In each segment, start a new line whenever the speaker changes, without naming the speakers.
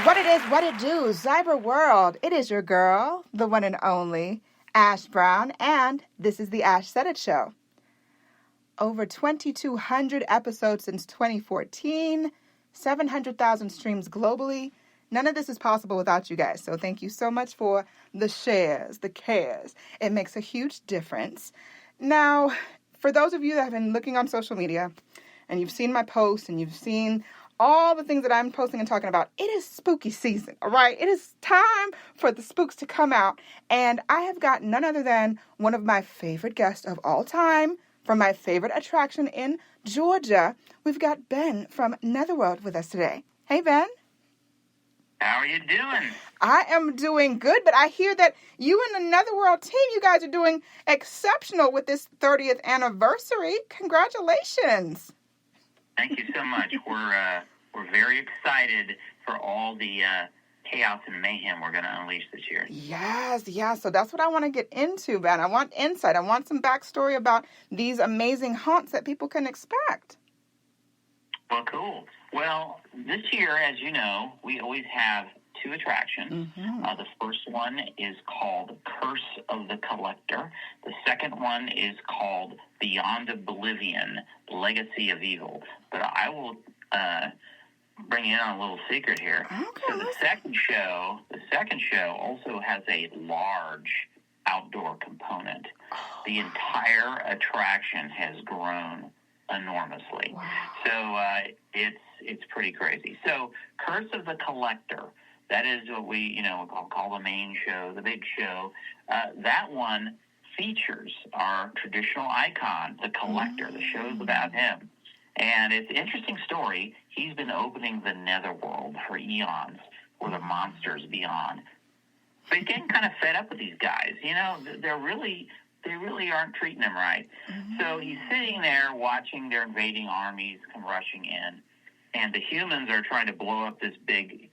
What it is, what it do, Cyber World. It is your girl, the one and only, Ash Brown, and this is the Ash Said It Show. Over 2,200 episodes since 2014, 700,000 streams globally. None of this is possible without you guys, so thank you so much for the shares, the cares. It makes a huge difference. Now, for those of you that have been looking on social media, and you've seen my posts, and you've seen all the things that I'm posting and talking about, it is spooky season, all right? It is time for the spooks to come out, and I have got none other than one of my favorite guests of all time from my favorite attraction in Georgia. We've got Ben from NETHERWORLD with us today. Hey, Ben.
How are you doing?
I am doing good, but I hear that you and the NETHERWORLD team, you guys are doing exceptional with this 30th anniversary. Congratulations.
Thank you so much. We're very excited for all the chaos and mayhem we're going to unleash this year.
Yes. So that's what I want to get into, Ben. I want insight. I want some backstory about these amazing haunts that people can expect.
Well, cool. Well, this year, as you know, we always have two attractions.
Mm-hmm.
The first one is called Curse of the Collector. The second one is called Beyond Oblivion, Legacy of Evil. But I will bring in on a little secret here.
Okay.
So the second show also has a large outdoor component.
Oh.
The entire attraction has grown enormously.
Wow.
So it's pretty crazy. So Curse of the Collector, that is what we call the main show, the big show. That one features our traditional icon, the Collector. The show's about him. And it's an interesting story. He's been opening the netherworld for eons, for the monsters beyond. But he's getting kind of fed up with these guys. You know, they really aren't treating him right.
Mm-hmm.
So he's sitting there watching their invading armies come rushing in, and the humans are trying to blow up this big,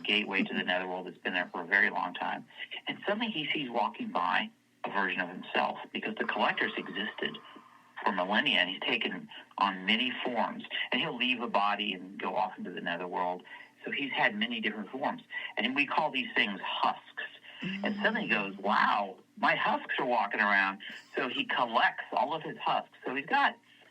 gateway to the netherworld that's been there for a very long time. And suddenly he sees walking by a version of himself, because the Collector's existed for millennia, and he's taken on many forms. And he'll leave a body and go off into the netherworld. So he's had many different forms. And we call these things husks. Mm-hmm. And suddenly he goes, wow, my husks are walking around. So he collects all of his husks. So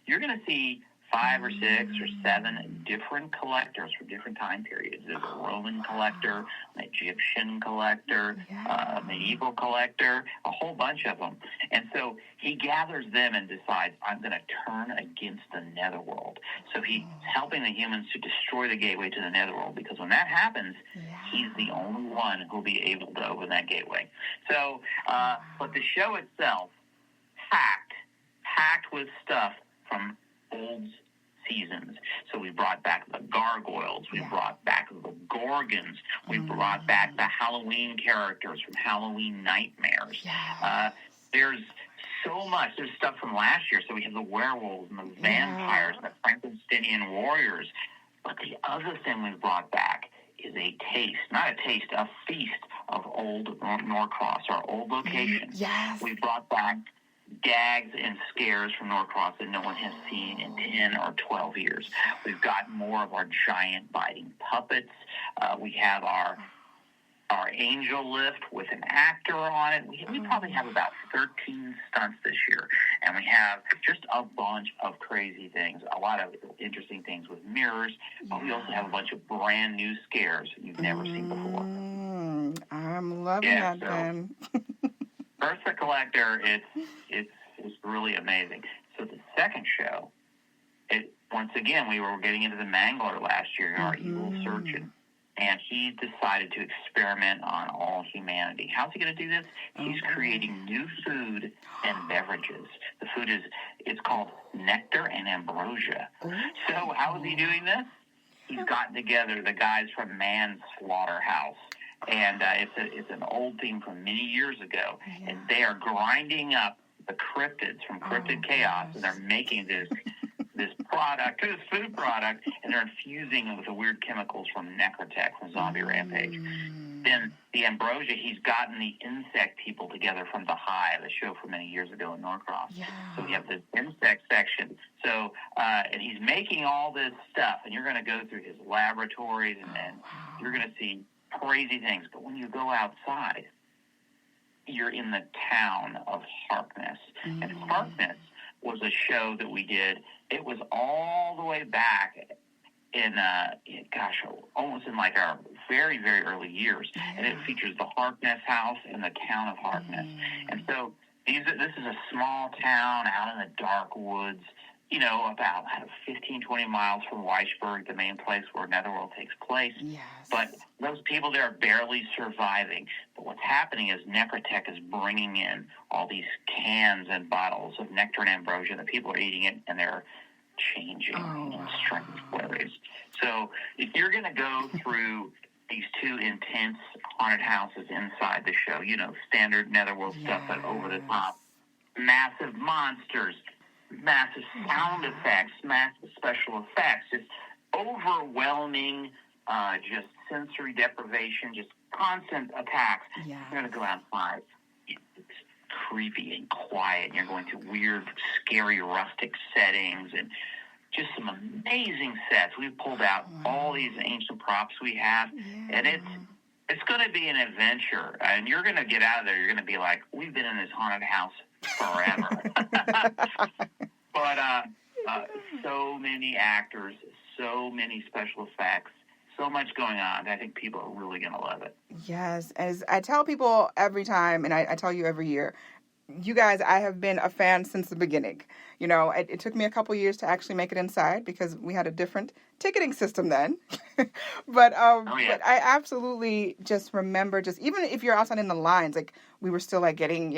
you're going to see 5 or 6 or 7 different collectors from different time periods. There's a Roman collector, an Egyptian collector, a medieval collector, a whole bunch of them. And so he gathers them and decides, I'm going to turn against the netherworld. So he's helping the humans to destroy the gateway to the netherworld, because when that happens, he's the only one who'll be able to open that gateway. So, but the show itself, packed with stuff from old seasons. So we brought back the gargoyles, we brought back the gorgons, we brought back the Halloween characters from Halloween Nightmares. There's so much. There's stuff from last year. So we have the werewolves and the vampires and the Frankensteinian warriors. But the other thing we brought back is a feast of old Norcross, our old location.
Yes.
We brought back gags and scares from Norcross that no one has seen in 10 or 12 years. We've got more of our giant biting puppets. We have our angel lift with an actor on it. We probably have about 13 stunts this year. And we have just a bunch of crazy things, a lot of interesting things with mirrors. But we also have a bunch of brand new scares that you've never seen before.
I'm loving that, Ben.
Curse the Collector, it's really amazing. So the second show, once again, we were getting into the Mangler last year, our evil surgeon, and he decided to experiment on all humanity. How's he going to do this? He's creating new food and beverages. The food it's called nectar and ambrosia. So how is he doing this? He's gotten together the guys from Man's Slaughterhouse. And it's an old theme from many years ago. And they are grinding up the cryptids from Cryptid Chaos, and they're making this this product, this food product, and they're infusing it with the weird chemicals from Necrotech from Zombie Rampage. Then the Ambrosia, he's gotten the insect people together from The Hive, a show from many years ago in Norcross.
Yeah.
So we have the insect section. So, and he's making all this stuff, and you're going to go through his laboratories, and you're going to see crazy things. But when you go outside, you're in the town of Harkness. And Harkness was a show that we did. It was all the way back in, almost in like our very, very early years. And it features the Harkness house and the town of Harkness. And so this is a small town out in the dark woods, about 15, 20 miles from Weisberg, the main place where Netherworld takes place.
Yes.
But those people there are barely surviving. But what's happening is Necrotech is bringing in all these cans and bottles of nectar and ambrosia. The people are eating it, and they're changing in strange ways. So if you're going to go through these two intense haunted houses inside the show, standard Netherworld stuff, but over the top, massive monsters, massive sound effects, massive special effects, just overwhelming, just sensory deprivation, just constant attacks. You're going to go outside. It's creepy and quiet, and you're going to weird, scary, rustic settings, and just some amazing sets. We've pulled out all these ancient props we have, and it's going to be an adventure. And you're going to get out of there. You're going to be like, we've been in this haunted house forever. But so many actors, so many special effects, so much going on. I think people are really going to love it.
Yes. As I tell people every time, and I tell you every year, you guys, I have been a fan since the beginning. It took me a couple years to actually make it inside because we had a different ticketing system then. But I absolutely just remember, just even if you're outside in the lines, like we were still like getting,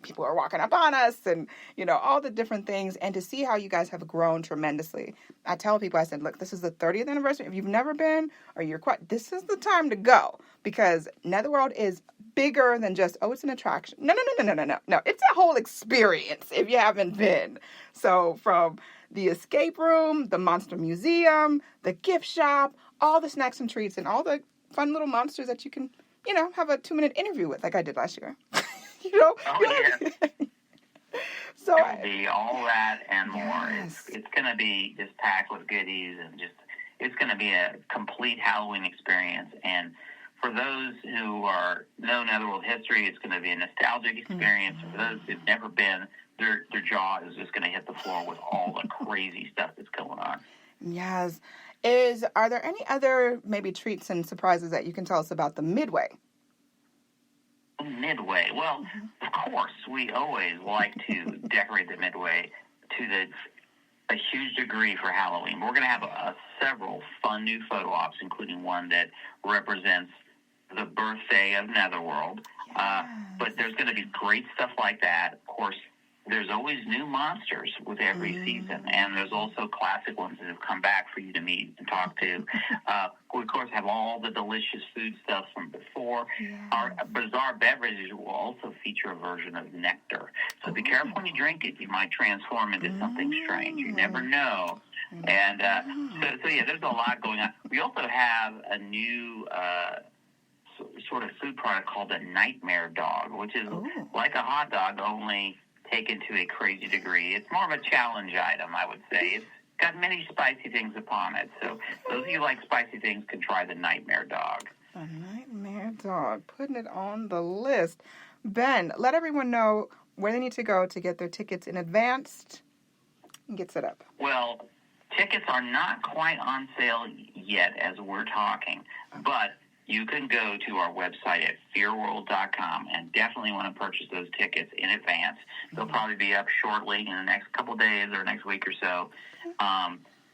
people are walking up on us and, all the different things. And to see how you guys have grown tremendously. I tell people, I said, look, this is the 30th anniversary. If you've never been or you're this is the time to go because Netherworld is bigger than just, it's an attraction. No. It's a whole experience if you haven't been. So from the escape room, the monster museum, the gift shop, all the snacks and treats, and all the fun little monsters that you can, have a 2-minute interview with, like I did last year. So
it'll be all that and more. It's going to be just packed with goodies, and it's going to be a complete Halloween experience. And for those who know Netherworld history, it's going to be a nostalgic experience. For those who've never been, their jaw is just going to hit the floor with all the crazy stuff that's going on.
Yes. Are there any other maybe treats and surprises that you can tell us about the Midway?
Midway. Well, of course, we always like to decorate the Midway to a huge degree for Halloween. We're going to have several fun new photo ops, including one that represents the birthday of Netherworld. But there's going to be great stuff like that. Of course, there's always new monsters with every season, and there's also classic ones that have come back for you to meet and talk to. We, of course, have all the delicious food stuff from before. Our bizarre beverages will also feature a version of nectar. So be careful when you drink it. You might transform into something strange. You never know. And so there's a lot going on. We also have a new sort of food product called a nightmare dog, which is like a hot dog, only taken to a crazy degree. It's more of a challenge item, I would say. It's got many spicy things upon it. So those of you who like spicy things can try the nightmare dog.
A nightmare dog. Putting it on the list. Ben, let everyone know where they need to go to get their tickets in advance and get set up.
Well, tickets are not quite on sale yet as we're talking, but you can go to our website at fearworld.com and definitely want to purchase those tickets in advance. They'll probably be up shortly in the next couple of days or next week or so.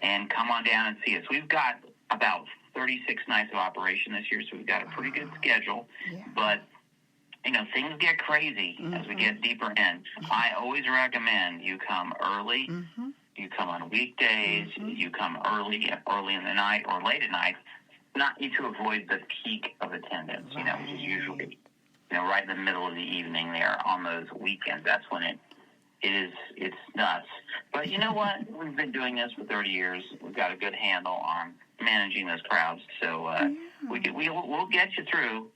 And come on down and see us. We've got about 36 nights of operation this year, so we've got a pretty good schedule. But, things get crazy as we get deeper in. I always recommend you come early. You come on weekdays. You come early in the night or late at night. Not to avoid the peak of attendance, which is usually, right in the middle of the evening there on those weekends. That's when it it's nuts. But you know what? We've been doing this for 30 years. We've got a good handle on managing those crowds. So we'll get you through.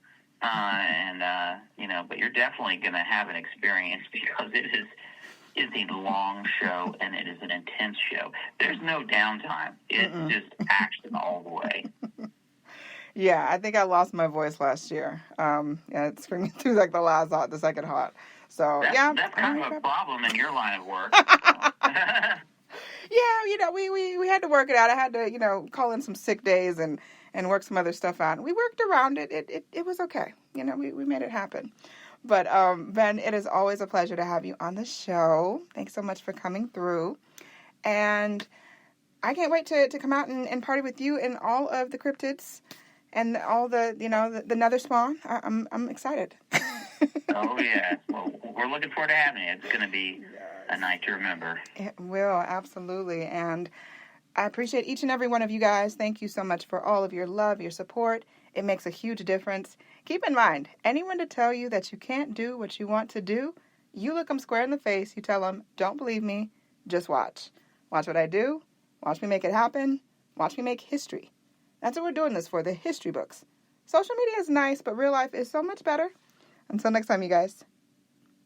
But you're definitely going to have an experience because it is a long show and it is an intense show. There's no downtime. It's just action all the way.
Yeah, I think I lost my voice last year. It's bringing me through like the second hot. So
that's kind of a problem in your line of work.
Yeah, we had to work it out. I had to, call in some sick days and work some other stuff out. We worked around it. It was okay. We made it happen. But Ben, it is always a pleasure to have you on the show. Thanks so much for coming through. And I can't wait to come out and party with you and all of the cryptids and all the nether spawn. I'm excited.
Oh, yeah. Well, we're looking forward to having it. It's going to be a night to remember.
It will, absolutely. And I appreciate each and every one of you guys. Thank you so much for all of your love, your support. It makes a huge difference. Keep in mind, anyone to tell you that you can't do what you want to do, you look them square in the face. You tell them, don't believe me, just watch. Watch what I do. Watch me make it happen. Watch me make history. That's what we're doing this for, the history books. Social media is nice, but real life is so much better. Until next time, you guys.